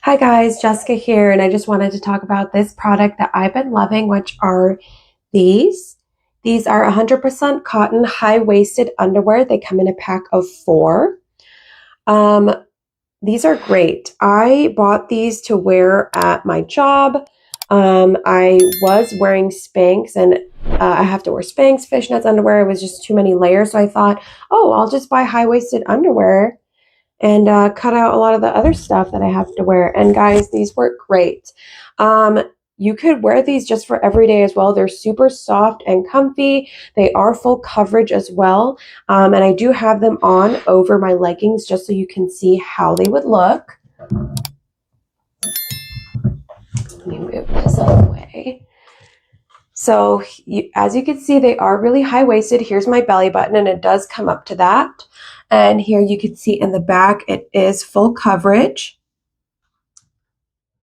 Hi guys, Jessica here, and I just wanted to talk about this product that I've been loving, which are these. These are 100% cotton high-waisted underwear. They come in a pack of 4. These are great. I bought these to wear at my job. I was wearing Spanx, and I have to wear Spanx, fishnets underwear. It was just too many layers, so I thought, oh, I'll just buy high-waisted underwear and cut out a lot of the other stuff that I have to wear. And guys, these work great. You could wear these just for every day as well. They're super soft and comfy. They are full coverage as well. And I do have them on over my leggings just so you can see how they would look. Let me move this out of the way. So as you can see, they are really high-waisted. Here's my belly button, and it does come up to that. And here you can see in the back, it is full coverage.